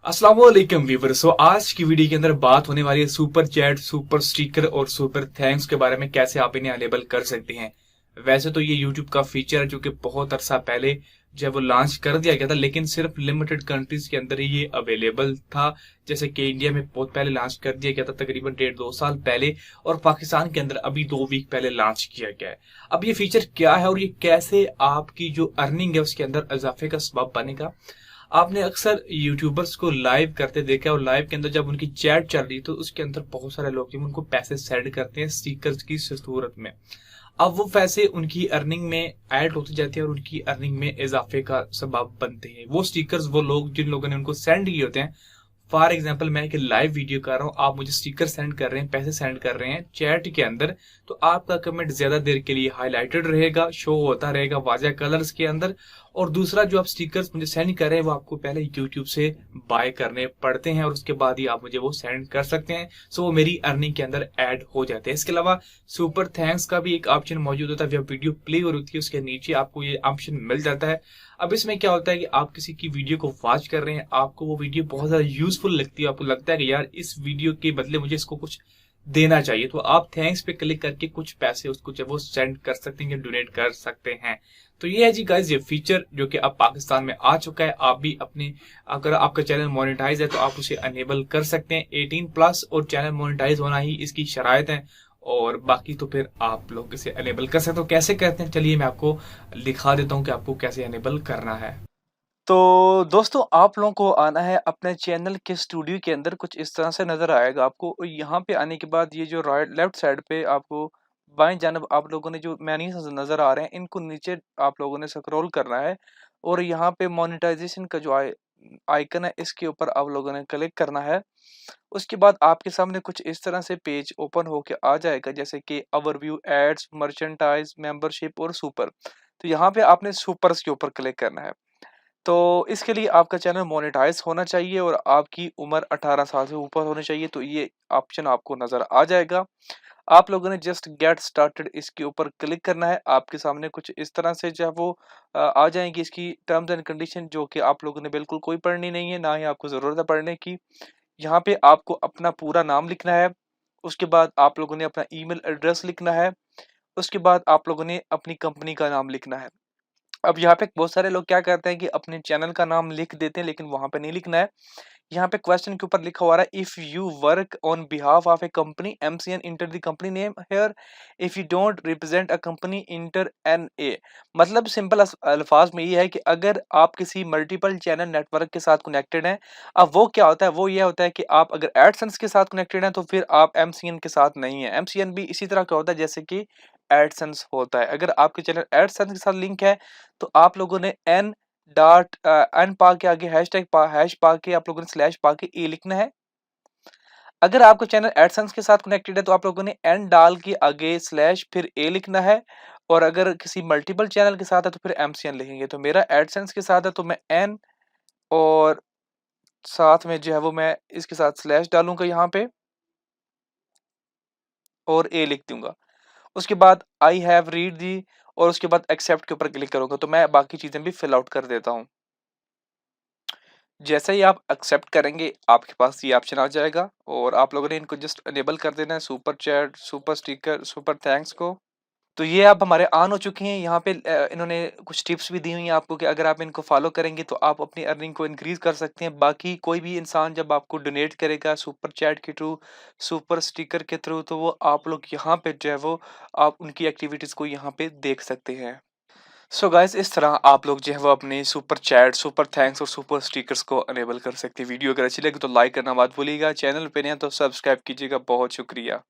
अस्सलाम वालेकुम व्यूअर्स। आज की वीडियो के अंदर बात होने वाली है सुपर चैट, सुपर स्टिकर और सुपर थैंक्स के बारे में, कैसे आप इन्हें अनेबल कर सकते हैं। वैसे तो ये यूट्यूब का फीचर है जो कि बहुत अरसा पहले जब वो लॉन्च कर दिया गया था, लेकिन सिर्फ लिमिटेड कंट्रीज के अंदर ही ये अवेलेबल था। जैसे कि इंडिया में बहुत पहले लॉन्च कर दिया गया था, तकरीबन 1.5-2 साल पहले, और पाकिस्तान के अंदर अभी 2 वीक पहले लॉन्च किया गया है। अब ये फीचर क्या है और ये कैसे आपकी जो अर्निंग है उसके अंदर इजाफे का सबब बनेगा। आपने अक्सर यूट्यूबर्स को लाइव करते देखा है, और लाइव के अंदर जब उनकी चैट चल रही है तो उसके अंदर बहुत सारे लोग जब उनको पैसे सेंड करते हैं स्टिकर्स की सूरत में। अब वो पैसे उनकी अर्निंग में ऐड होते जाते हैं और उनकी अर्निंग में इजाफे का सबब बनते हैं। वो स्टिकर्स वो लोग जिन लोगों ने उनको सेंड किए होते हैं, फॉर एग्जाम्पल मैं एक लाइव वीडियो कर रहा हूँ, आप मुझे स्टिकर सेंड कर रहे हैं, पैसे सेंड कर रहे हैं चैट के अंदर, तो आपका कमेंट ज्यादा देर के लिए हाईलाइटेड रहेगा, शो होता रहेगा वाज़ह कलर्स के अंदर। और दूसरा, जो आप स्टिकर्स मुझे सेंड कर रहे हैं वो आपको पहले यूट्यूब से बाय करने पड़ते हैं और उसके बाद ही आप मुझे वो सेंड कर सकते हैं। सो वो मेरी अर्निंग के अंदर ऐड हो जाते हैं। इसके अलावा सुपर थैंक्स का भी एक ऑप्शन मौजूद होता है। जब वीडियो प्ले हो रही है उसके नीचे आपको ये ऑप्शन मिल जाता है। अब इसमें क्या होता है कि आप किसी की वीडियो को वॉच कर रहे हैं, आपको वो वीडियो बहुत ज्यादा यूजफुल लगती है, आपको लगता है कि यार इस वीडियो के बदले मुझे इसको कुछ देना चाहिए, तो आप थैंक्स पे क्लिक करके कुछ पैसे उसको जब वो सेंड कर सकते हैं या डोनेट कर सकते हैं। तो ये है जी गाइस, ये फीचर जो कि अब पाकिस्तान में आ चुका है। आप भी अपने, अगर आपका चैनल मोनेटाइज है तो आप उसे अनेबल कर सकते हैं। 18+ और चैनल मोनेटाइज होना ही इसकी शराइत है, और बाकी तो फिर आप लोग इसे अनेबल कर सकते हो। कैसे करते हैं, चलिए मैं आपको दिखा देता हूँ कि आपको कैसे अनेबल करना है। तो दोस्तों, आप लोगों को आना है अपने चैनल के स्टूडियो के अंदर। कुछ इस तरह से नज़र आएगा आपको। और यहाँ पे आने के बाद ये जो राइट लेफ्ट साइड पे आपको बाएं जानब आप लोगों ने जो मेन्यूज नज़र आ रहे हैं, इनको नीचे आप लोगों ने स्क्रॉल करना है। और यहाँ पे मोनेटाइजेशन का जो आइकन है, इसके ऊपर आप लोगों ने क्लिक करना है। उसके बाद आपके सामने कुछ इस तरह से पेज ओपन होके आ जाएगा, जैसे कि ओवरव्यू, एड्स, मर्चेंटाइज, मेंबरशिप और सुपर। तो यहाँ पे आपने सुपर्स के ऊपर क्लिक करना है। तो इसके लिए आपका चैनल मोनेटाइज होना चाहिए और आपकी उम्र 18 साल से ऊपर होनी चाहिए। तो ये ऑप्शन आपको नज़र आ जाएगा। आप लोगों ने जस्ट गेट स्टार्टेड इसके ऊपर क्लिक करना है। आपके सामने कुछ इस तरह से जो है वो आ जाएंगी इसकी टर्म्स एंड कंडीशन, जो कि आप लोगों ने बिल्कुल कोई पढ़नी नहीं है, ना ही आपको ज़रूरत है पढ़ने की। यहाँ पे आपको अपना पूरा नाम लिखना है। उसके बाद आप लोगों ने अपना ईमेल एड्रेस लिखना है। उसके बाद आप लोगों ने अपनी कंपनी का नाम लिखना है। अब यहाँ पे बहुत सारे लोग क्या करते हैं कि अपने चैनल का नाम लिख देते हैं, लेकिन वहां पे नहीं लिखना है। यहाँ पे क्वेश्चन के ऊपर लिखा हुआ है, if you work on behalf of a company MCN enter the company name here, if you don't represent a company enter N A. मतलब सिंपल अल्फाज में ये है कि अगर आप किसी मल्टीपल चैनल नेटवर्क के साथ कनेक्टेड हैं। अब वो क्या होता है, वो ये होता है कि आप अगर एडसेंस के साथ कनेक्टेड हैं तो फिर आप एमसीएन के साथ नहीं है। एमसीएन भी इसी तरह का होता है जैसे कि एडसेंस होता है। अगर आपके चैनल एडसेंस के साथ लिंक है तो आप लोगों ने एन डॉट एन पा के आगे हैश पा के आप लोगों ने स्लैश पा के ए लिखना है। अगर आपका चैनल एडसेंस के साथ कनेक्टेड है तो आप लोगों ने एन डाल के आगे स्लैश फिर ए लिखना है। और अगर किसी मल्टीपल चैनल के साथ है तो फिर एमसीएन लिखेंगे। तो मेरा एडसेंस के साथ है तो मैं एन, और साथ में जो है वो मैं इसके साथ स्लैश डालूंगा यहाँ पे और ए लिख दूंगा। उसके बाद आई हैव रीड दी, और उसके बाद एक्सेप्ट के ऊपर क्लिक करूंगा। तो मैं बाकी चीजें भी फिल आउट कर देता हूँ। जैसे ही आप एक्सेप्ट करेंगे आपके पास ये ऑप्शन आ जाएगा, और आप लोगों ने इनको जस्ट अनेबल कर देना है, super chat, super sticker, super thanks को। तो ये आप हमारे ऑन हो चुके हैं। यहाँ पे इन्होंने कुछ टिप्स भी दी हुई हैं आपको कि अगर आप इनको फॉलो करेंगे तो आप अपनी अर्निंग को इंक्रीज कर सकते हैं। बाकी कोई भी इंसान जब आपको डोनेट करेगा सुपर चैट के थ्रू, सुपर स्टिकर के थ्रू, तो वो आप लोग यहाँ पे जो है वो आप उनकी एक्टिविटीज को यहाँ पे देख सकते हैं। सो गाइस, इस तरह आप लोग जो है वो अपने सुपर चैट, सुपर थैंक्स और सुपर स्टिकर्स को अनेबल कर सकते हैं। वीडियो अगर अच्छी लगे तो लाइक करना मत भूलिएगा। चैनल पे नए हैं तो सब्सक्राइब कीजिएगा। बहुत शुक्रिया।